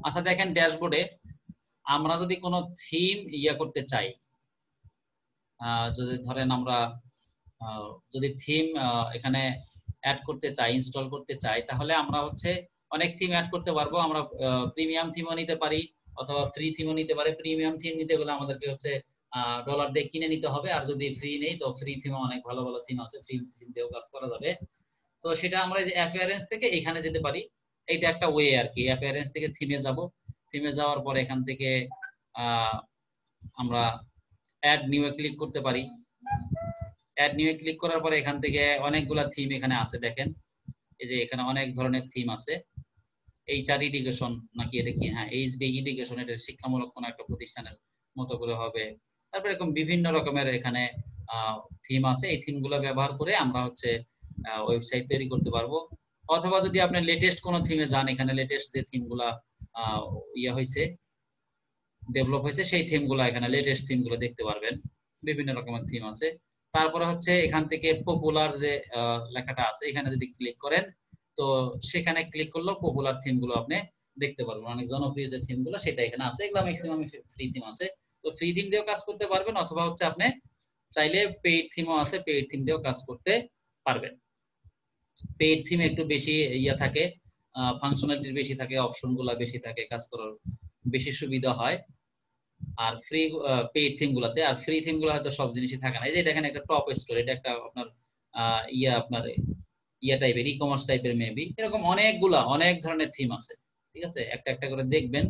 আচ্ছা দেখেন ড্যাশবোর্ডে আমরা যদি কোনো থিম করতে চাই, যদি ধরেন আমরা যদি থিম এখানে অ্যাড করতে চাই, ইনস্টল করতে চাই, তাহলে আমরা হচ্ছে অনেক থিম অ্যাড করতে পারবো। আমরা প্রিমিয়াম থিমও নিতে পারি অথবা ফ্রি থিমও নিতে পারি। প্রিমিয়াম থিম নিতে গেলে আমাদেরকে হচ্ছে ডলার দিয়ে কিনে নিতে হবে, আর যদি ফ্রি নেই তো ফ্রি থিমও অনেক ভালো ভালো থিম আছে, ফ্রি থিম দিয়েও কাজ করা যাবে। তো সেটা আমরা যে অ্যাপিয়ারেন্স থেকে এখানে যেতে পারি, এইটা একটা ওয়ে আর কি। অ্যাপিয়ারেন্স থেকে থিমে যাব, থিমে যাওয়ার পর এখান থেকে আমরা অ্যাড নিউ এ ক্লিক করতে পারি। অ্যাড নিউ এ ক্লিক করার পরে এখান থেকে অনেকগুলা থিম এখানে আছে দেখেন, এই যে এখানে অনেক ধরনের থিম আছে। এইচআর এডুকেশন নাকি এটা কি, হ্যাঁ এইচবি এডুকেশন, এটা শিক্ষামূলক কোন একটা প্রতিষ্ঠানের মতো করে হবে। তারপরে এরকম বিভিন্ন রকমের এখানে থিম আছে। এই থিমগুলো ব্যবহার করে আমরা হচ্ছে ওয়েবসাইট তৈরি করতে পারবো। অথবা যদি আপনি লেটেস্ট কোনো থিমে যান, এখানে লেটেস্ট যে থিমগুলা হয়েছে, ডেভেলপ হয়েছে, সেই থিমগুলো এখানে লেটেস্ট থিমগুলো দেখতে পারবেন। বিভিন্ন রকমের থিম আছে। তারপরে হচ্ছে এখান থেকে পপুলার যে লেখাটা আছে, এখানে যদি ক্লিক করেন তো সেখানে ক্লিক করলেও পপুলার থিমগুলো আপনি দেখতে পারবেন। অনেক জনপ্রিয় যে থিমগুলো সেটা এখানে আছে, এগুলো ম্যাক্সিমাম ফ্রি থিম আছে। তো ফ্রি থিম দিয়েও কাজ করতে পারবেন, অথবা হচ্ছে আপনি চাইলে পেইড থিমও আছে, পেইড থিম দিয়েও কাজ করতে পারবেন। পেইড থিম একটু বেশি থাকে, ফাংশনালিটি বেশি থাকে, অপশনগুলো বেশি থাকে, কাজ করার বেশি সুবিধা হয়। আর ফ্রি পেইড থিম গুলাতে, আর ফ্রি থিম গুলো হয়তো সব জিনিসই থাকে না। এই যে দেখেন একটা টপ স্টোর, এটা একটা আপনার আপনার টাইপের ই কমার্স টাইপের মেবি, এরকম অনেক ধরনের থিম আছে। ঠিক আছে, একটা একটা করে দেখবেন,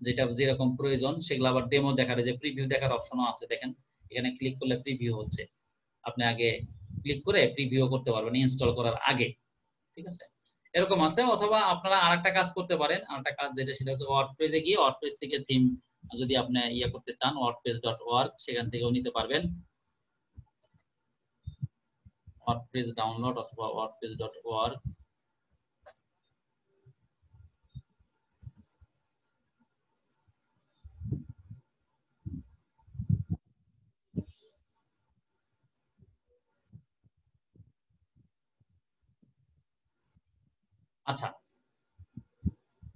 যেটা যেরকম প্রয়োজন সেগুলো। আবার ডেমো দেখার, যে প্রিভিউ দেখার অপশনও আছে দেখেন, এখানে ক্লিক করলে প্রিভিউ হচ্ছে। আপনি আগে ক্লিক করে প্রিভিউ করতে পারবেন ইনস্টল করার আগে। ঠিক আছে, এরকম আছে। অথবা আপনারা আরেকটা কাজ করতে পারেন, আরেকটা কাজ যেটা, সেটা হচ্ছে ওয়ার্ডপ্রেসে গিয়ে ওয়ার্ডপ্রেস থেকে থিম যদি আপনি করতে চান, wordpress.org সেখান থেকেও নিতে পারবেন। ওয়ার্ডপ্রেস ডাউনলোড অথবা wordpress.org। আচ্ছা,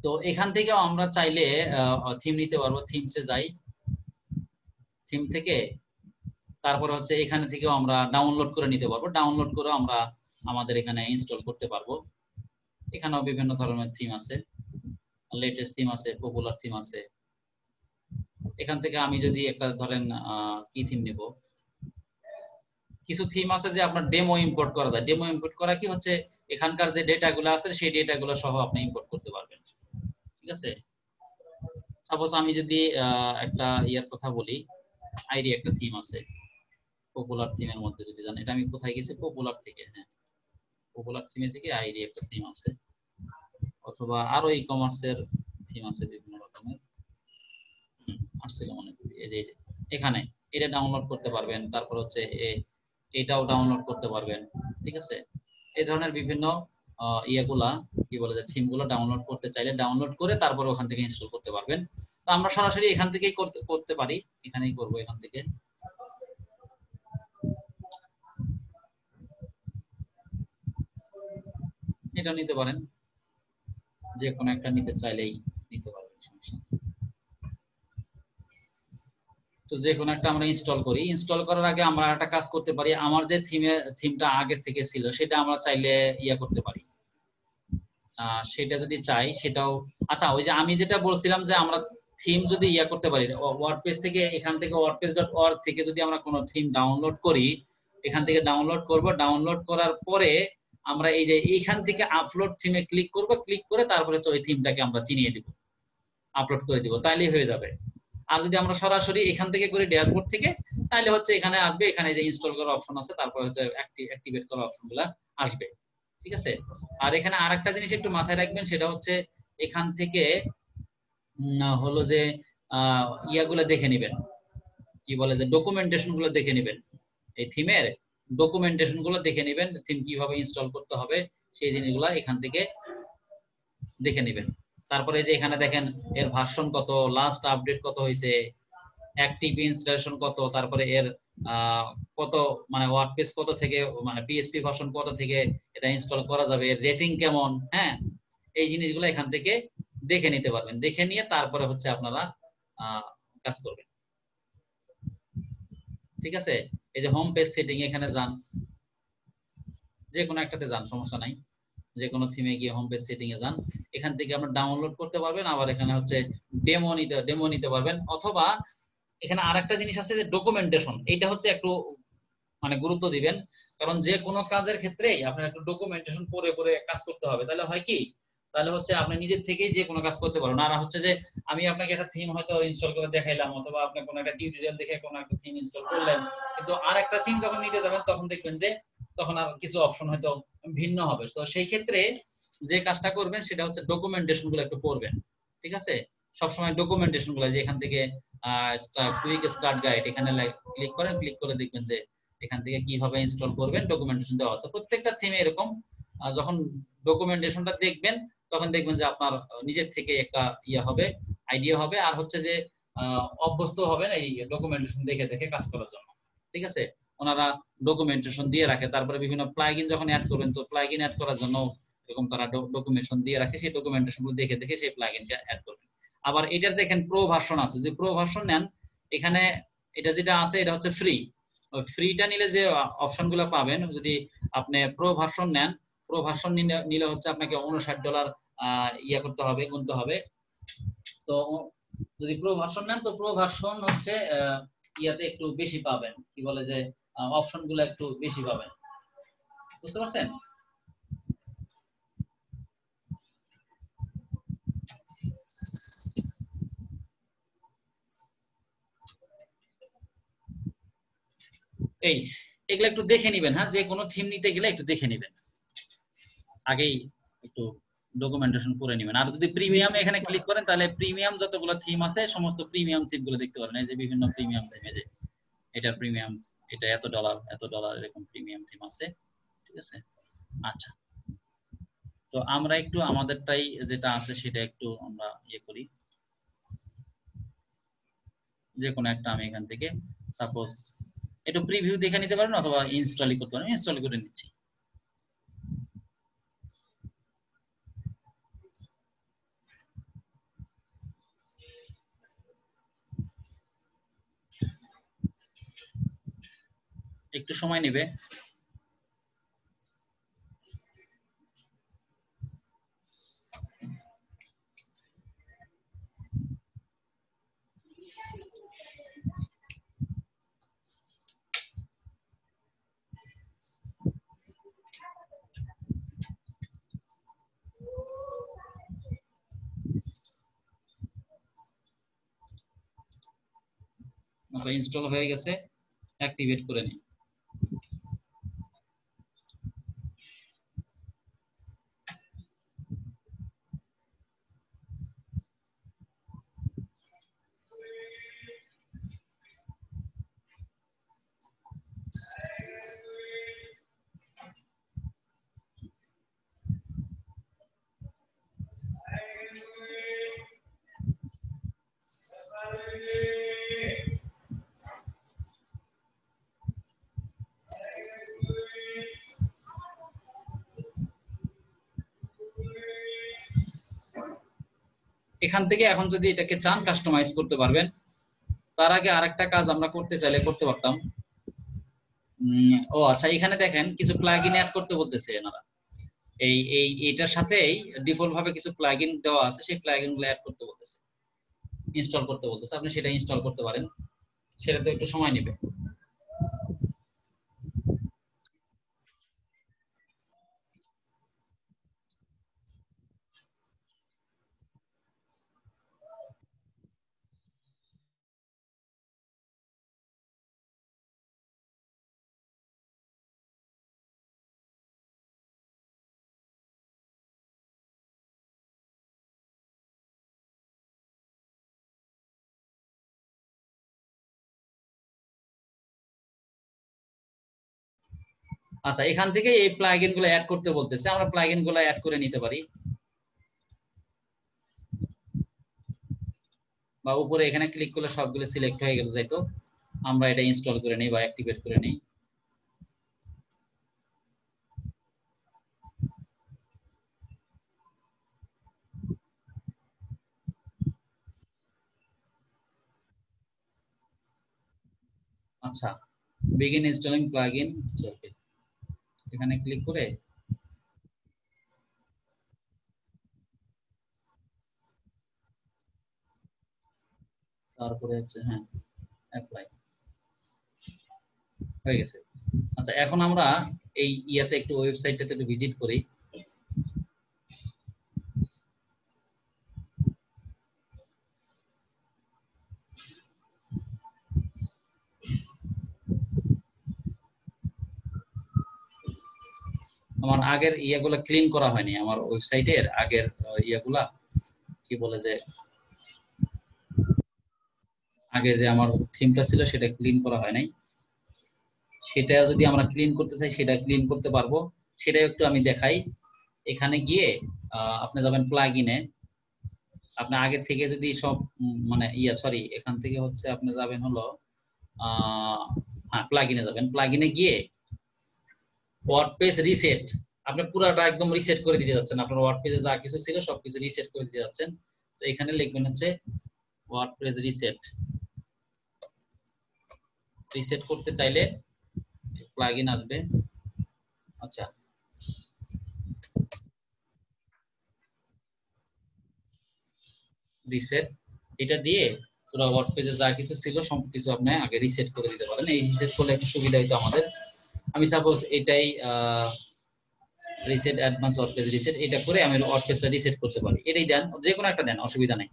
তো এখান থেকেও আমরা চাইলে থিম নিতে পারবো। থিমসে যাই, থিম থেকে তারপরে হচ্ছে এখানে থেকেও আমরা ডাউনলোড করে নিতে পারবো। ডাউনলোড করে আমরা আমাদের এখানে ইনস্টল করতে পারবো। এখানেও বিভিন্ন ধরনের থিম আছে, লেটেস্ট থিম আছে, পপুলার থিম আছে। এখান থেকে আমি যদি একটা ধরেন কি থিম নেব, কিছু থিম আছে যে আপনার ডেমো ইম্পোর্ট করা যায়। ডেমো ইম্পোর্ট করা কি হচ্ছে, এখানকার যে ডেটাগুলো আছে সেই ডেটাগুলো সহ আপনি ইম্পোর্ট করতে পারবেন। ঠিক আছে, সাপোজ আমি যদি একটা কথা বলি, আইডি একটা থিম আছে, পপুলার থিমের মধ্যে যদি জানেন, এটা আমি কোথায় গেছি, পপুলার থেকে, হ্যাঁ পপুলার থিমে থেকে আইডি একটা থিম আছে। অথবা আরো ই কমার্সের থিম আছে বিভিন্ন রকমের, আসছিল মনে করি, এই যে এখানে এটা ডাউনলোড করতে পারবেন। তারপর হচ্ছে এটাও ডাউনলোড করতে পারবেন। ঠিক আছে, এই ধরনের বিভিন্ন ইয়েগুলা কি বলে যে থিমগুলো ডাউনলোড করতে চাইলে ডাউনলোড করে তারপর ওখান থেকে ইনস্টল করতে পারবেন। তো আমরা সরাসরি এখান থেকেই করতে পারি, এখানেই করব। এখান থেকে এটা নিতে পারেন, যে কোনো একটা নিতে চাইলেই নিতে পারবেন, সমস্যা নেই। তো যে কোনো একটা আমরা ইনস্টল করি। ইনস্টল করার আগে আমরা একটা কাজ করতে পারি, আমার যে থিমটা আগে থেকে ছিল সেটা আমরা চাইলে করতে পারি। সেটা যদি চাই সেটাও, আচ্ছা ওই যে আমি যেটা বলছিলাম যে আমরা থিম যদি করতে পারি ওয়ার্ডপ্রেস থেকে, এখান থেকে wordpress.org থেকে যদি আমরা কোনো থিম ডাউনলোড করি, এখান থেকে ডাউনলোড করব। ডাউনলোড করার পরে আমরা এই যে এইখান থেকে আপলোড থিমে ক্লিক করব, ক্লিক করে তারপরে ওই থিমটাকে আমরা চিনিয়ে দিব, আপলোড করে দিব, তাইলেই হয়ে যাবে। আর যদি আমরা সরাসরি এখান থেকে করি ড্যাশবোর্ড থেকে, তাহলে হচ্ছে এখানে আসবে, এখানে যে ইনস্টল করার অপশন আছে, তারপর হচ্ছে অ্যাক্টিভেট করার অপশনগুলো আসবে। ঠিক আছে, আর এখানে আরেকটা জিনিস একটু মাথায় রাখবেন, সেটা হচ্ছে এখান থেকে হলো যে ইয়াগুলো দেখে নেবেন, কি বলে যে ডকুমেন্টেশন গুলো দেখে নেবেন, এই থিমের ডকুমেন্টেশন গুলো দেখে নেবেন, থিম কিভাবে ইনস্টল করতে হবে সেই জিনিসগুলো এখান থেকে দেখে নেবেন। তারপরে যে এখানে দেখেন এর ভার্সন কত, লাস্ট আপডেট কত হয়েছে, অ্যাক্টিভ ইনস্টলেশন কত, তারপরে এর কত মানে ওয়ার্ডপ্রেস কত থেকে, মানে পিএইচপি ভার্সন কত থেকে এটা ইনস্টল করা যাবে, এর রেটিং কেমন, হ্যাঁ এই জিনিসগুলো এখান থেকে দেখে নিতে পারবেন, দেখে নিয়ে তারপরে হচ্ছে আপনারা কাজ করবেন। ঠিক আছে, এই যে হোম পেজ সেটিং এখানে যান, যে কোনো একটাতে যান, সমস্যা নাই, যে কোনো থিমে গিয়ে হোম পেজ সেটিং এ যান, এখান থেকে আমরা ডাউনলোড করতে পারবেন, আবার এখানে হচ্ছে ডেমো নিতে পারবেন, অথবা এখানে আরেকটা জিনিস আছে যে ডকুমেন্টেশন, এটা হচ্ছে একটু মানে গুরুত্ব দিবেন, কারণ যে কোনো কাজের ক্ষেত্রেই আপনার একটু ডকুমেন্টেশন পড়ে পড়ে কাজ করতে হবে, তাহলে হয় কি, তাহলে হচ্ছে আপনি নিজের থেকেই যে কোনো কাজ করতে পারবেন। আর হচ্ছে যে আমি আপনাকে একটা থিম হয়তো ইনস্টল করে দেখাইলাম, অথবা আপনি কোনো একটা টিউটোরিয়াল দেখে কোনো একটা থিম ইনস্টল করলেন, কিন্তু আর একটা থিম যখন নিতে যাবেন তখন দেখবেন যে তখন আর কিছু অপশন হয়তো ভিন্ন হবে। তো সেই ক্ষেত্রে যে কাজটা করবেন সেটা হচ্ছে ডকুমেন্টেশন গুলো একটু পড়বেন। ঠিক আছে, সবসময় ডকুমেন্টেশন গুলো, যে এখান থেকে কুইক স্টার্ট গাইড, এখানে ক্লিক করেন, ক্লিক করে দেখবেন যে এখান থেকে কিভাবে ইনস্টল করবেন ডকুমেন্টেশন দেওয়া আছে প্রত্যেকটা থিমে এরকম। যখন ডকুমেন্টেশনটা দেখবেন তখন দেখবেন যে আপনার নিজের থেকে একটা ইয়ে হবে, আইডিয়া হবে, আর হচ্ছে যে অভ্যস্ত হবেন এই ডকুমেন্টেশন দেখে দেখে কাজ করার জন্য। ঠিক আছে, ওনারা ডকুমেন্টেশন দিয়ে রাখে, তারপরে বিভিন্ন প্লাগইন যখন অ্যাড করবেন তো প্লাগইন অ্যাড করার জন্য এরকম তারা ডকুমেন্টেশন দিয়ে রাখে, সেই ডকুমেন্টেশন গুলো দেখে দেখে সেই প্লাগইনটা অ্যাড করবেন। আবার এটার দেখেন প্রো ভার্সন আছে, যে প্রো ভার্সন নেন, এখানে এটা যেটা আছে এটা হচ্ছে ফ্রি, ফ্রিটা নিলে যে অপশন গুলো পাবেন, যদি আপনি প্রো ভার্সন নেন, প্রো ভার্সন নিলে হচ্ছে আপনাকে $59 ইয়া করতে হবে, গুনতে হবে। তো যদি প্রো ভার্সন নেন তো প্রো ভার্সন হচ্ছে ইয়াতে একটু বেশি পাবেন, কি বলে যে অপশন গুলো একটু বেশি পাবেন, বুঝতে পারছেন? এই এগুলো একটু দেখে নিবেন, হ্যাঁ, যে কোনো থিম নিতে গেলে একটু দেখে নিবেন, আগেই একটু ডকুমেন্টেশন করে নেবেন। আর যদি প্রিমিয়াম এখানে ক্লিক করেন তাহলে প্রিমিয়াম যতগুলো থিম আছে সমস্ত প্রিমিয়াম থিম গুলো দেখতে পারেন, এই যে বিভিন্ন প্রিমিয়াম থিম, এই যে এটা প্রিমিয়াম, এটা $এত এরকম প্রিমিয়াম থিম আছে। ঠিক আছে, আচ্ছা, তো আমরা একটু আমাদেরটাই যেটা আছে সেটা একটু আমরা ইয়ে করি, যে কোনো একটা আমি এখান থেকে সাপোজ একটু প্রিভিউ দেখে নিতে পারেন, অথবা ইনস্টলই করতে পারেন, ইনস্টল করে নিচ্ছি। একটু সময় নেবে। আচ্ছা, ইনস্টল হয়ে গেছে, অ্যাক্টিভেট করে নিই। এখান থেকে এখন যদি এটাকে চান কাস্টমাইজ করতে পারবেন। তার আগে আরেকটা কাজ আমরা করতে চাইলে করতে পারতাম। ও আচ্ছা, এখানে দেখেন কিছু প্লাগইন অ্যাড করতে বলতেছে এনারা, এটার সাথেই ডিফল্ট ভাবে কিছু প্লাগইন দেওয়া আছে, সেই প্লাগইন গুলো অ্যাড করতে বলতেছে, ইনস্টল করতে বলতেছে, আপনি সেটা ইনস্টল করতে পারেন, সেটা তো একটু সময় নেবে। আচ্ছা, এখান থেকে এই প্লাগইন গুলো অ্যাড করতে বলতেছে, আমরা প্লাগইন গুলো অ্যাড করে নিতে পারি, বা উপরে এখানে ক্লিক করলে সবগুলো সিলেক্ট হয়ে গেল, যাই তো আমরা এটা ইনস্টল করে নেই বা অ্যাক্টিভেট করে নেই। আচ্ছা, begin installing plugin চলবে, এখানে ক্লিক করে তারপরে হচ্ছে হ্যাঁ অ্যাপ্লাই হয়ে গেছে। আচ্ছা, এখন আমরা এই ইয়াতে একটু ওয়েবসাইটটাতে একটু ভিজিট করি। আমার আগের ইয়াগুলা ক্লিন করা হয়নি, আমার ওয়েবসাইটের আগের ইয়াগুলা কি বলে যে আগে যে আমার থিমটা ছিল সেটা ক্লিন করা হয় নাই, সেটা যদি আমরা ক্লিন করতে চাই সেটা ক্লিন করতে পারবো, সেটা একটু আমি দেখাই। এখানে গিয়ে আপনি যাবেন প্লাগইনে, আপনি আগে থেকে যদি সব মানে সরি এখান থেকে হচ্ছে আপনি যাবেন হলো হ্যাঁ প্লাগইনে যাবেন, প্লাগইনে গিয়ে ওয়ার্ডপ্রেস রিসেট, আপনি পুরাটা একদম রিসেট করে দিতে যাচ্ছেন, আপনার ওয়ার্ডপ্রেসে যা কিছু ছিল সবকিছু রিসেট করে দিতে যাচ্ছেন। তো এখানে লিখবেন হচ্ছে ওয়ার্ডপ্রেস রিসেট। রিসেট করতে চাইলে প্লাগইন আসবে। আচ্ছা, রিসেট এটা দিয়ে পুরো ওয়ার্ডপ্রেসে যা কিছু ছিল সবকিছু আপনি আগে রিসেট করে দিতে পারেন। এই রিসেট করলে একটু সুবিধা হইতো আমাদের। আমি সাপোজ এটাই রিসেট অ্যাডভান্স ওয়ার্ডপ্রেস রিসেট, এটা করে আমি ওয়ার্ডপ্রেসটা রিসেট করতে পারি। এটাই দেন, যে কোনো একটা দেন, অসুবিধা নেই।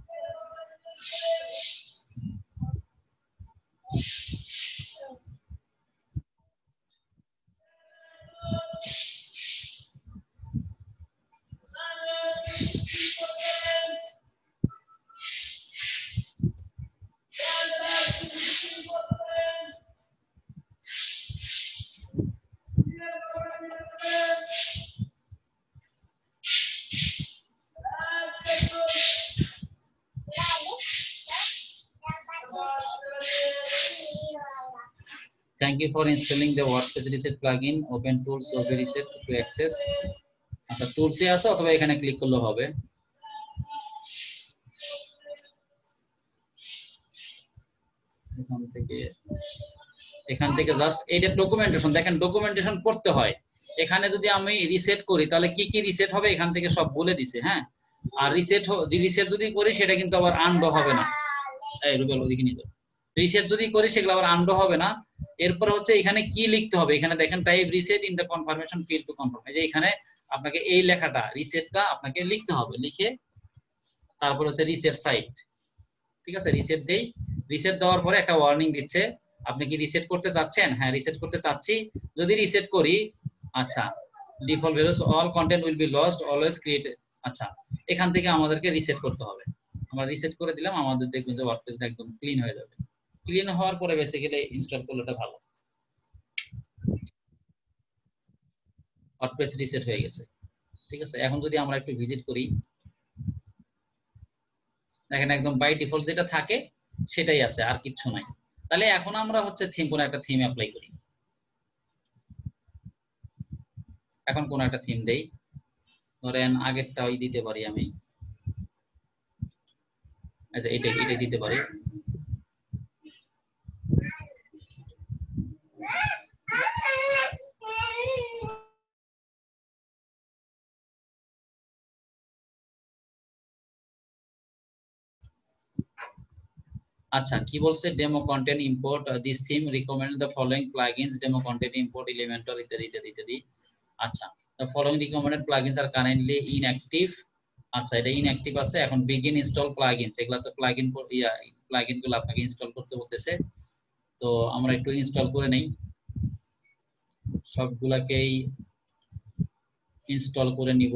Thank you for installing the WordPress Reset plugin. Open Tools or Reset to access. আচ্ছা, টুলসে আছে অথবা এখানে ক্লিক করলে হবে। এখান থেকে জাস্ট এইটা ডকুমেন্টেশন দেখেন, ডকুমেন্টেশন করতে হয়। এখানে যদি আমি রিসেট করি তাহলে কি কি রিসেট হবে এখান থেকে সব বলে দিছে। হ্যাঁ, আর রিসেট যদি করি সেটা কিন্তু আবার আনডো হবে না। এই রুবেল ওদিকে নিয়ে যাও। রিসেট যদি করি সেগুলো আবার আনডো হবে না। এরপর হচ্ছে এখানে কি লিখতে হবে, এখানে দেখেন type reset in the confirmation field to confirm, এই যে এখানে আপনাকে এই লেখাটা রিসেটটা আপনাকে লিখতে হবে, লিখে তারপর হচ্ছে রিসেট সাইট। ঠিক আছে, রিসেট দেই। রিসেট দেওয়ার পরে একটা ওয়ার্নিং দিচ্ছে, আপনি কি রিসেট করতে চাচ্ছেন? হ্যাঁ রিসেট করতে চাচ্ছি। যদি রিসেট করি, আচ্ছা default values all content will be lost always create. আচ্ছা, এখান থেকে আমাদেরকে রিসেট করতে হবে। আমরা রিসেট করে দিলাম, আমাদের দেখবেন যে ওয়ার্ডপ্রেসটা একদম ক্লিন হয়ে যাবে। ক্লিন হওয়ার পরে বেসিক্যালি ইনস্টল করলেটা ভালো। ওয়ার্ডপ্রেস রিসেট হয়ে গেছে। ঠিক আছে, এখন যদি আমরা একটু ভিজিট করি, দেখেন একদম বাই ডিফল্ট যেটা থাকে সেটাই আছে, আর কিচ্ছু নাই। তাহলে এখন আমরা হচ্ছে কোন একটা থিম অ্যাপ্লাই করি। এখন কোন একটা থিম দেই, ধরেন আগেরটা ওই দিতে পারি আমি। আচ্ছা, এটাই দিতে পারি। আচ্ছা, কি বলছে, demo content import this theme recommend the following plugins, demo content import Elementor ইত্যাদি ইত্যাদি ইত্যাদি। আচ্ছা, the following recommended plugins are currently inactive. আচ্ছা, এটা ইনঅ্যাক্টিভ আছে। এখন বিগিন ইনস্টল প্লাগইনস, এগুলা তো প্লাগইন গুলো আপনাকে ইনস্টল করতে বলতেছে। তো আমরা একটু ইনস্টল করে নেই, সবগুলাকেই ইনস্টল করে নিব।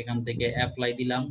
এখান থেকে অ্যাপ্লাই দিলাম।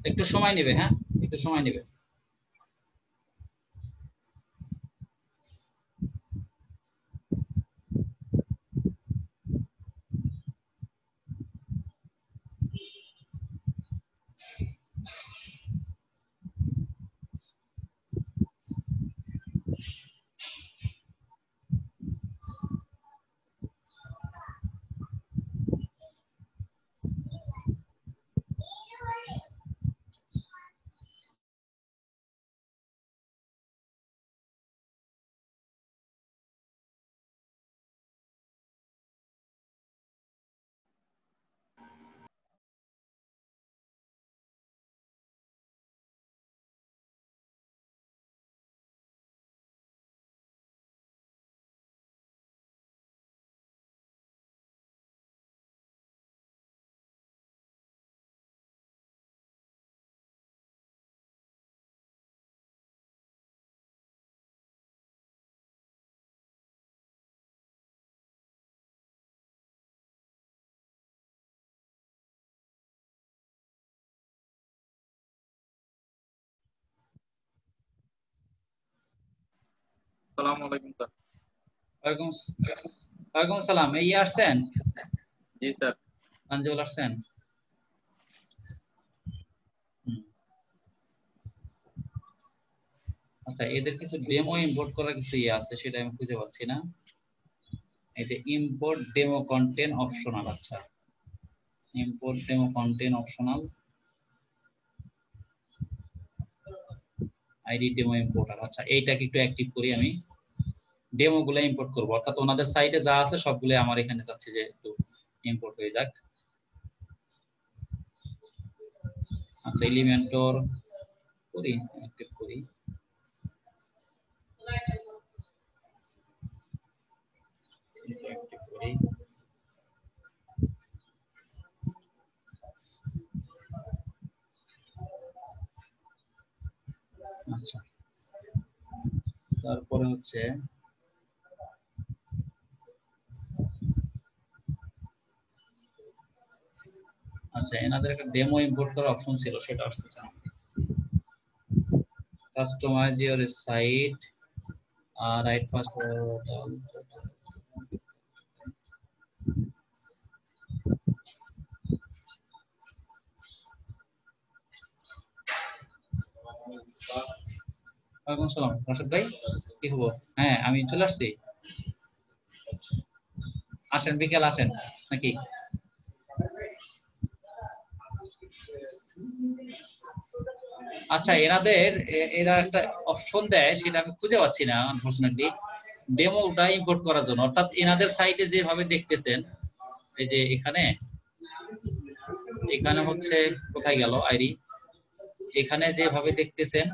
একটু সময় নেবে, হ্যাঁ একটু সময় নেবে। আসসালামু আলাইকুম স্যার। ওয়ালাইকুম ওয়ালাইকুম আসসালাম। এই আসছেন, জি স্যার। আঞ্জুল আসছেন? হুম। আচ্ছা, এদের কিছু ডেমো ইম্পোর্ট করার কিছু ইয়ে আছে, সেটা আমি খুঁজে পাচ্ছি না। এটা ইম্পোর্ট ডেমো কন্টেন্ট অপশনাল। আচ্ছা, import demo content optional, ID demo importer. আচ্ছা, এইটাকে একটু অ্যাক্টিভ করি। আমি ডেমো গুলো ইম্পোর্ট করবো, অর্থাৎ ওনাদের সাইটে যা আছে সবগুলো আমার এখানে যাচ্ছে যে একটু ইম্পোর্ট হয়ে যাক। আচ্ছা, এলিমেন্টর করি, অ্যাক্টিভ করি। অ্যাক্টিভ করি। আচ্ছা, তারপরে হচ্ছে আচ্ছা, এনাদের একটা ডেমো ইম্পোর্ট করার অপশন ছিল, সেটা আসতেছে না। Customise your site, right password. ওয়ালাইকুম সালাম রাশেদ ভাই, কি খবর? হ্যাঁ, আমি চলে আসছি। আসেন, বিকেল আসেন নাকি? আচ্ছা, এরা একটা অপশন দেয়, সেটা আমি খুঁজে পাচ্ছি না আনফরচুনেটলি, ডেমোটা ইম্পোর্ট করার জন্য। অর্থাৎ এনাদের সাইটে যেভাবে দেখতেছেন, এই যে এখানে এখানে হচ্ছে, কোথায় গেল আইডি, এখানে যেভাবে দেখতেছেন,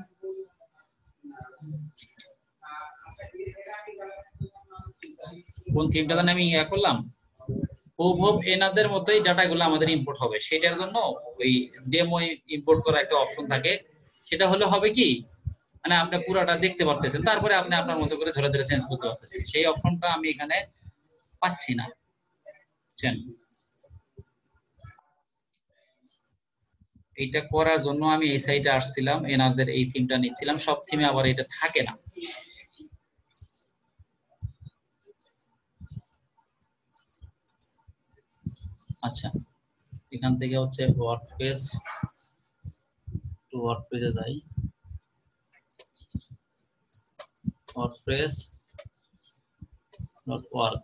কোন থিমটা আমি ইয়া করলাম, হুবহুব এনাদের মতোই ডাটাগুলো আমাদের ইম্পোর্ট হবে। সেটার জন্য ওই ডেমো ইম্পোর্ট করা একটা অপশন থাকে। সেটা হলে হবে কি, মানে আপনি পুরোটা দেখতে পারতেছেন, তারপরে আপনি আপনার মতো করে ধরে ধরে চেঞ্জ করতে পারতেছেন। সেই অপশনটা আমি এখানে পাচ্ছি না, বুঝছেন? এইটা করার জন্য আমি এই সাইটে আসছিলাম, এনাদের এই থিমটা নিচ্ছিলাম। সব থিমে আবার এটা থাকে না। আচ্ছা, এখান থেকে হচ্ছে ওয়ার্ডপ্রেস, টু ওয়ার্ডপ্রেসে যাই। wordpress.org।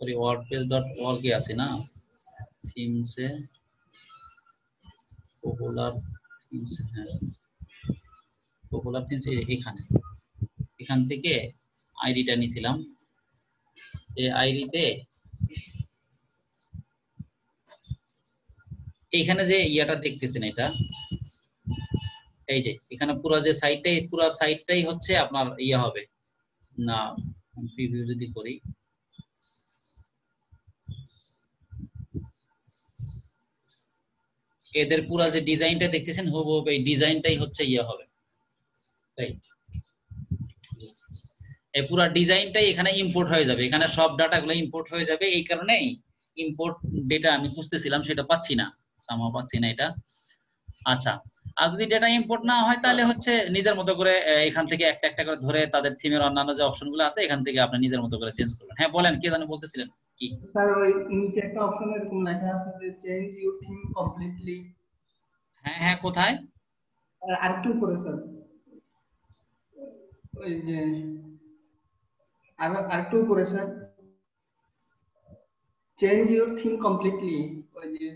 সরি, wordpress.org এ আছে না, থিমসে, পপুলার থিমস, হ্যাঁ পপুলার থিমস এখানে। এখান থেকে আইডিটা নিয়েছিলাম। এই আইডিতে এইখানে যে ইয়াটা দেখতেছেন, এটা এই যে এখানে পুরো সাইটটাই হচ্ছে আপনার ইয়া হবে না। প্রিভিউ যদি করি, এদের পুরো যে ডিজাইনটা দেখতেছেন হুবহু এই ডিজাইনটাই হচ্ছে ইয়ে হবে, রাইট? এই পুরো ডিজাইনটাই এখানে ইম্পোর্ট হয়ে যাবে, এখানে সব ডাটাগুলো ইম্পোর্ট হয়ে যাবে। এই কারণেই ইম্পোর্ট ডেটা আমি খুঁজতেছিলাম, সেটা পাচ্ছি না, সামহাও পাচ্ছি না এটা। আচ্ছা, আর যদি ডেটা ইম্পোর্ট না হয় তাহলে হচ্ছে নিজের মতো করে এখান থেকে একটা একটা করে ধরে তাদের থিমের অন্যান্য যে অপশনগুলো আছে এখান থেকে আপনি নিজের মতো করে চেঞ্জ করবেন। হ্যাঁ বলেন, কি জানি বলতেছিলেন কি? স্যার ওই নিচে একটা অপশন এরকম লেখা আছে যে চেঞ্জ ইউর থিম কমপ্লিটলি। হ্যাঁ হ্যাঁ, কোথায়? আর একটু করে স্যার, ওই যে আর একটু করে sir, change your theme completely, ওই যে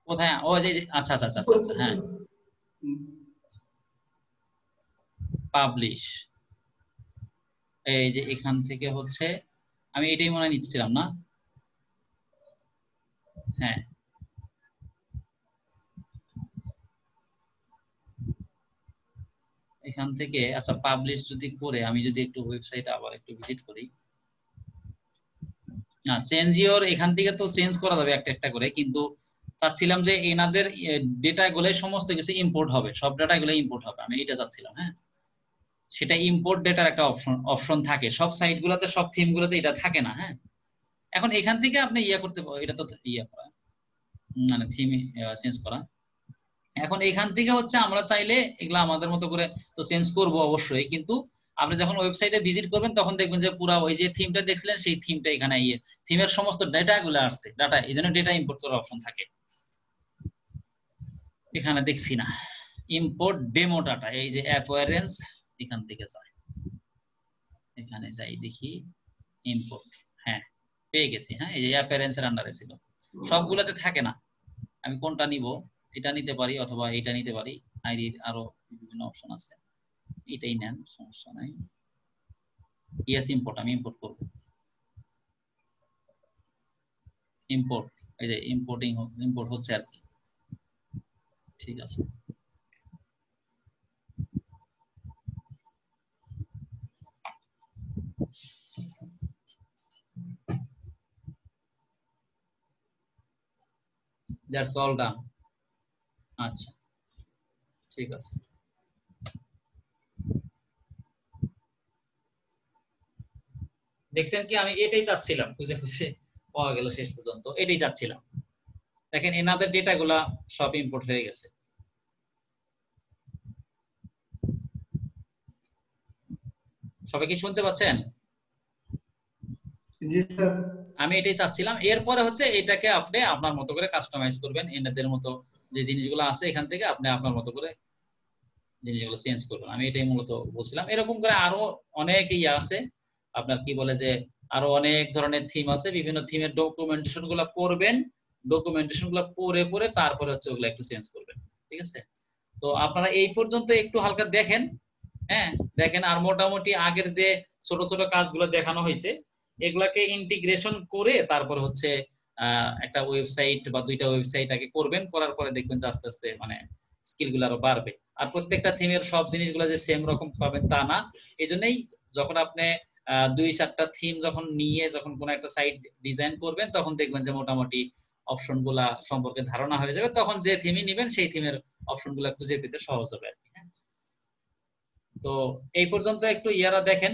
কোথায়? ও যে আচ্ছা আচ্ছা আচ্ছা আচ্ছা, হ্যাঁ, পাবলিশ। এই যে এখান থেকে হচ্ছে আমি এটাই মনে হয় নিচ্ছিলাম না? হ্যাঁ, এখান থেকে আচ্ছা পাবলিশ যদি করে আমি যদি একটু ওয়েবসাইট আবার একটু ভিজিট করি, না চেঞ্জ ইওর এখান থেকে তো চেঞ্জ করা যাবে একটা একটা করে, কিন্তু চাচ্ছিলাম যে এনাদের ডেটা গুলো সমস্ত কিছু ইম্পোর্ট হবে, সব ডাটা গুলো ইম্পোর্ট হবে, আমি এটা চাচ্ছিলাম। হ্যাঁ, সেটা ইম্পোর্ট ডেটার একটা অপশন থাকে সব সাইট গুলাতে, সব থিম গুলাতে এটা থাকে না। হ্যাঁ, এখন এখান থেকে আপনি ইয়া করতে এটা তো ইয়া করা মানে থিম চেঞ্জ করা। এখন এখান থেকে হচ্ছে আমরা চাইলে এগুলা আমাদের মতো করে তো চেঞ্জ করব অবশ্যই, কিন্তু আপনি যখন ওয়েবসাইটে ভিজিট করবেন তখন দেখবেন যে পুরো ওই যে থিমটা দেখছিলেন সেই থিমটা এখানে থিমের সমস্ত ডেটা গুলো আসছে, ডাটা এই জন্য ডেটা ইম্পোর্ট করার অপশন থাকে। এখানে দেখছি না ইম্পোর্ট ডেমো ডাটা, এই যে অ্যাপিয়ারেন্স এখান থেকে যায়, এখানে যাই দেখি ইম্পোর্ট, হ্যাঁ পেয়ে গেছি। হ্যাঁ, এই যে অ্যাপিয়ারেন্স এর আন্ডারে ছিল, সবগুলোতে থাকে না। আমি কোনটা নিব, এটা নিতে পারি অথবা এটা নিতে পারি, আইডির আরো বিভিন্ন অপশন আছে, এটাই নেন সমস্যা নাই। ইয়েস ইম্পোর্ট, আমি ইম্পোর্ট করব, ইম্পোর্ট, এই যে ইম্পোর্ট হচ্ছে আর কি, ঠিক আছে। That's all done. আচ্ছা ঠিক আছে, দেখছেন কি আমি এটাই চাচ্ছিলাম, খুঁজে খুঁজে পাওয়া গেল, শেষ পর্যন্ত এটাই চাচ্ছিলাম। দেখেন এনাদের ডেটা গুলা সব ইম্পোর্ট হয়ে গেছে। সবাই কি শুনতে পাচ্ছেন? জি স্যার। আমি এটাই চাচ্ছিলাম। এরপরে হচ্ছে এটাকে আপনি আপনার মতো করে কাস্টমাইজ করবেন, এনাদের মতো যে জিনিসগুলো আছে এখান থেকে আপনি আপনার মতো করে জিনিসগুলো চেঞ্জ করবেন, আমি এটাই মূলত বলছিলাম। এরকম করে আরো অনেক ইয়ে আছে, আপনার কি বলে যে আরো অনেক ধরনের থিম আছে, বিভিন্ন থিমের ডকুমেন্টেশন গুলো পড়বেন, ডকুমেন্টেশন গুলো পড়ে পড়ে তারপরে হচ্ছে ওগুলো একটু চেঞ্জ করবেন, ঠিক আছে? তো আপনারা এই পর্যন্ত একটু হালকা দেখেন, হ্যাঁ দেখেন, আর মোটামুটি আগের যে ছোট ছোট কাজগুলো দেখানো হয়েছে এগুলাকে ইন্টিগ্রেশন করে তারপর হচ্ছে একটা ওয়েবসাইট বা দুইটা ওয়েবসাইট আগে করবেন, করার পরে দেখবেন যে আস্তে আস্তে মানে স্কিল গুলো আরো বাড়বে। আর প্রত্যেকটা থিমের সব জিনিসগুলো যে সেম রকম পাবেন তা না, এই জন্যই যখন আপনি দুই চারটা থিম যখন নিয়ে যখন কোনো একটা সাইট ডিজাইন করবেন তখন দেখবেন যে মোটামুটি অপশন গুলা সম্পর্কে ধারণা হয়ে যাবে, তখন যে থিমই নিবেন সেই থিমের অপশন গুলা খুঁজে পেতে সহজ হবে আর কি। তো এই পর্যন্ত একটু ইয়ারা দেখেন,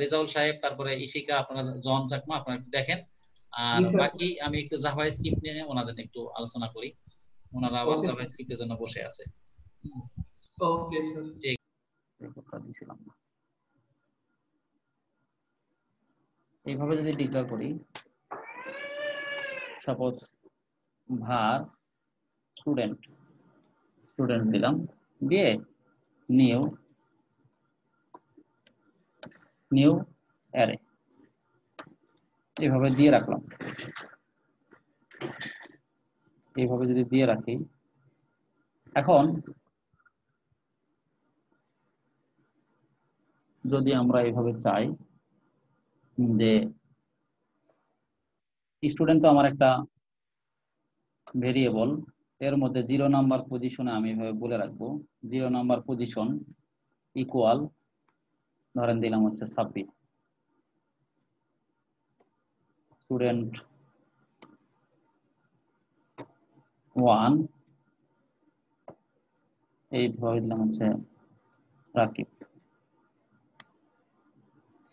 রেজাউল সাহেব, তারপরে ইশিকা, আপনারা জন চাকমা আপনারা একটু দেখেন। আর বাকি আমি একটু জাভা স্ক্রিপ্ট নিয়ে ওনাদের একটু আলোচনা করি, ওনারা আবার জাভা স্ক্রিপ্টের জন্য বসে আছে। Okay sir. ঠিক দিয়েছিলাম না, এইভাবে যদি ডিক্লেয়ার করি, সাপোজ var স্টুডেন্ট, স্টুডেন্ট দিলাম, দিয়ে নিউ অ্যারে এইভাবে দিয়ে রাখলাম। এইভাবে যদি দিয়ে রাখি, এখন যদি আমরা এইভাবে চাই যে স্টুডেন্ট তো আমার একটা ভেরিয়েবল, এর মধ্যে 0 নাম্বার পজিশনে আমি এভাবে বলে রাখবো 0 নাম্বার পজিশন ইকুয়াল ধরেন দিলাম হচ্ছে 26, স্টুডেন্ট ওয়ান, এই ধরে দিলাম হচ্ছে Rakib.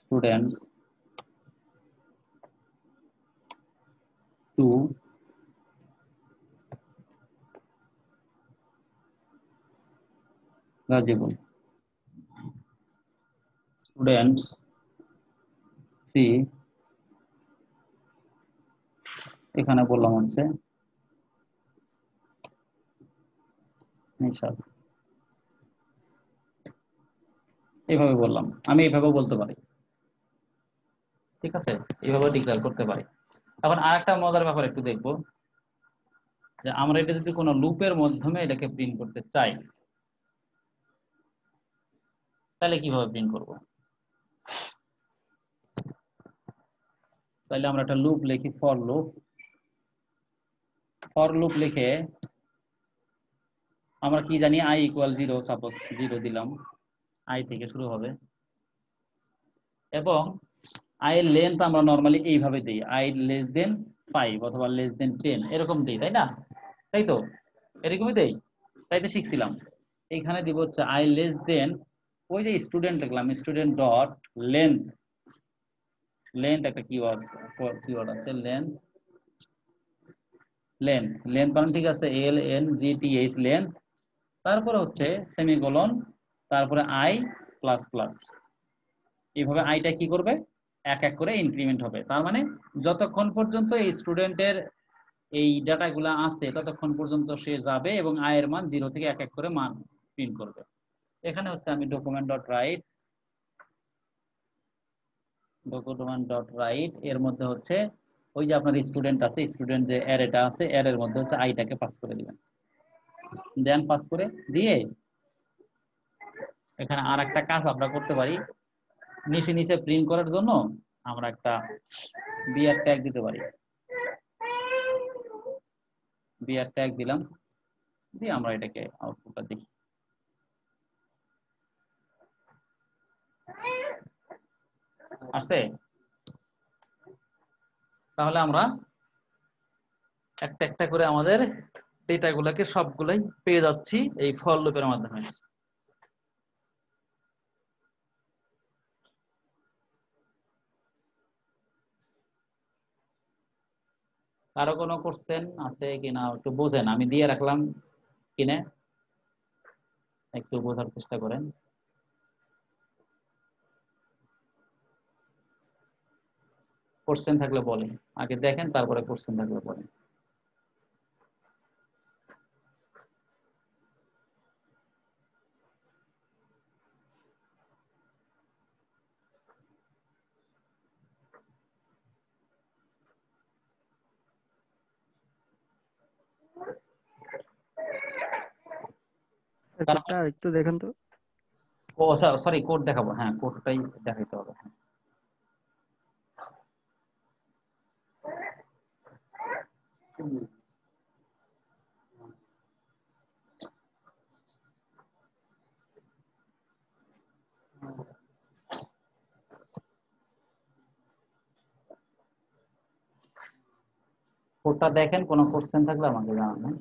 Student two, Gazipur. Student three, এখানে বললাম হচ্ছে নিশাদ। এইভাবে বললাম, আমি এইভাবেও বলতে পারি, ঠিক আছে, এইভাবে ডিক্লেয়ার করতে পারি। এখন আরেকটা মজার ব্যাপার একটু দেখবো, যে আমরা এটা যদি কোনো লুপের মাধ্যমে এটাকে প্রিন্ট করতে চাই, তাহলে কিভাবে প্রিন্ট করব? তাহলে আমরা একটা লুপ লিখি, ফর লুপ। ফর লুপ লিখে আমরা কি জানি, i ইকুয়াল 0, সাপোজ 0 দিলাম, i থেকে শুরু হবে, এবং i এর লেন্থ আমরা নরমালি এইভাবে দিই, i লেস দেন 5 অথবা লেস দেন 10 এরকম দিই, তাই না? তাই তো, এরকমই দেই, তাই তো শিখছিলাম। এখানে দিব হচ্ছে i লেস দেন, ওই যে স্টুডেন্ট লিখলাম, স্টুডেন্ট ডট লেন্থ, লেন্থ একটা কিওয়ার্ড আছে, লেন্থ, লেন্থ, লেন্থ বানান ঠিক আছে, LNGTH লেন্থ, তারপরে হচ্ছে সেমিকোলন, তারপরে i প্লাস প্লাস। এইভাবে আইটা কি করবে, এক এক করে ইনক্রিমেন্ট হবে। তার মানে যতক্ষণ পর্যন্ত এই স্টুডেন্টের এই ডাটাগুলো আছে ততক্ষণ পর্যন্ত সে যাবে এবং i এর মান 0 থেকে এক এক করে মান প্রিন্ট করবে। এখানে হচ্ছে আমি ডকুমেন্ট ডট রাইট, এর মধ্যে হচ্ছে ওই যে আপনার স্টুডেন্ট আছে, স্টুডেন্ট যে অ্যারেটা আছে, অ্যারের মধ্যে হচ্ছে আইটাকে পাস করে দিবেন। দেন পাস করে দিয়ে এখানে আর একটা কাজ আমরা করতে পারি, নিচে নিচে প্রিন্ট করার জন্য আমরা একটা বিআর ট্যাগ দিতে পারি। বিআর ট্যাগ দিলাম, দিয়ে আমরা এটাকে আউটপুটটা দেখি। আসছে? তাহলে আমরা একটা একটা করে আমাদের ডেটাগুলোকে সবগুলাই পেয়ে যাচ্ছি এই ফর লুপের মাধ্যমে। কারো কোনো কোশ্চেন আছে কিনা একটু বোঝেন, আমি দিয়ে রাখলাম কিনে, একটু বোঝার চেষ্টা করেন। কোশ্চেন থাকলে বলেন, আগে দেখেন তারপরে কোশ্চেন থাকলে বলেন। কোডটা একটু দেখেন তো। ও সরি, কোড দেখাবো, হ্যাঁ কোডটাই দেখাইতে হবে। হ্যাঁ, কোডটা দেখেন, কোনো কোশ্চেন থাকলে আমাকে জানাবেন।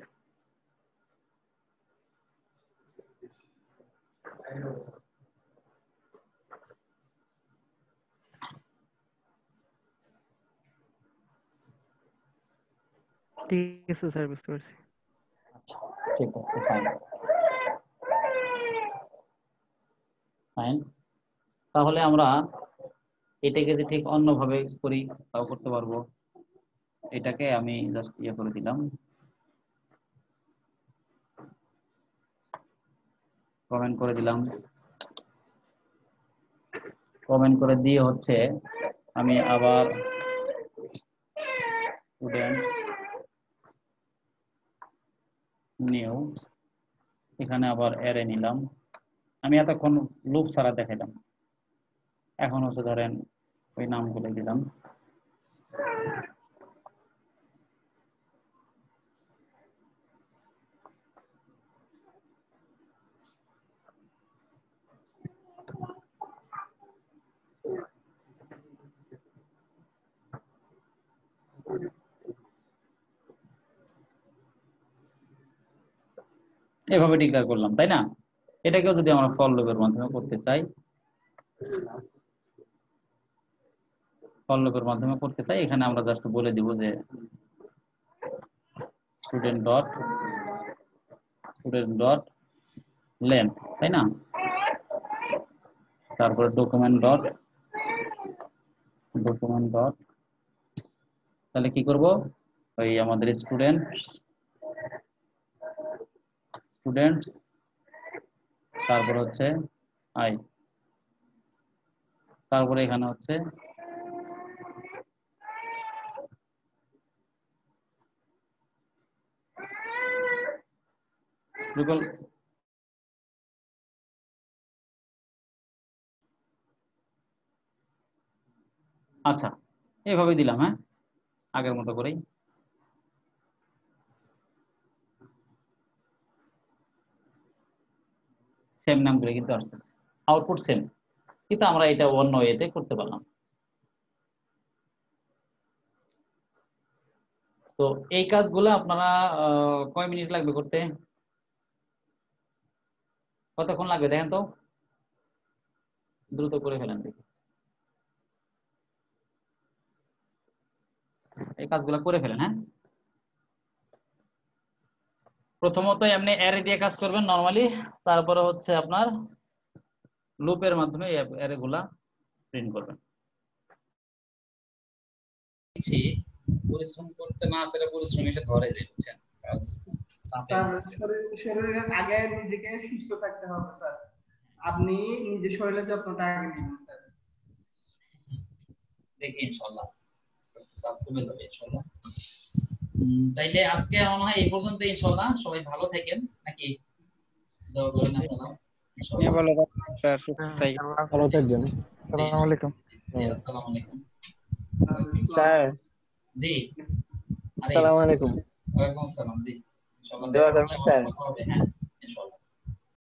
ঠিক আছে স্যার, বুঝতে পারছি। ঠিক আছে, ফাইন ফাইন। তাহলে আমরা এটাকে যে ঠিক অন্যভাবে করি তাও করতে পারবো। এটাকে আমি জাস্ট ইয়ে করে দিলাম, কমেন্ট করে দিলাম, কমেন্ট করে দিয়ে হচ্ছে আমি আবার স্টুডেন্ট নিউ, এখানে আবার অ্যারে নিলাম। আমি এতক্ষণ লুপ ছাড়া দেখাইলাম, এখন হচ্ছে ধরেন ওই নামগুলো দিলাম। এভাবে ডিক্লেয়ার করলাম, তাই না? এটাকেও যদি আমরা ফর লুপের মাধ্যমে করতে চাই, এখানে আমরা জাস্ট বলে দিব যে স্টুডেন্ট ডট লেন, তাই না? তারপরে ডকুমেন্ট ডট, তাহলে কি করব, ওই আমাদের স্টুডেন্ট তারপর হচ্ছে আই, তারপরে এখানে হচ্ছে Google আচ্ছা এইভাবে দিলাম, হ্যাঁ আগের মতো করেই। সেম নাম করে কিন্তু আসছে, আউটপুট সেম, কিন্তু আমরা এটা অন্য ওয়েতে করতে পারলাম। তো এই কাজগুলো আপনারা কয় মিনিট লাগবে করতে, কতক্ষণ লাগবে দেখেন তো, দ্রুত করে ফেলেন দেখি, এই কাজগুলো করে ফেলেন। হ্যাঁ প্রথমত এমনি অ্যারে দিয়ে কাজ করবেন নরমালি, তারপরে হচ্ছে আপনার লুপের মাধ্যমে অ্যারে গুলা প্রিন্ট করবেন। পরিশ্রম করতে না আসলে পরিশ্রম এটা ধরে যায়, বুঝছেন? শরীরের আগে নিজেকে সুস্থ থাকতে হবে স্যার, আপনি নিজের শরীরের যত্নটা আগে নিন স্যার। দেখি ইনশাআল্লাহ আস্তে আস্তে সব কমে যাবে ইনশাআল্লাহ। তাইলে আজকে মনে হয় এই পর্যন্ত, ইনশাআল্লাহ সবাই ভালো থাকেন, নাকি দোয়া করেন আপনারা ইনশাআল্লাহ। ভালো স্যার, ভালো থাকবেন। আসসালামু আলাইকুম। জি আসসালামু আলাইকুম স্যার জি। আসসালামু আলাইকুম। ওয়ালাইকুম আসসালাম জি। ইনশাআল্লাহ দোয়া করবেন স্যার। কথা হবে, হ্যাঁ।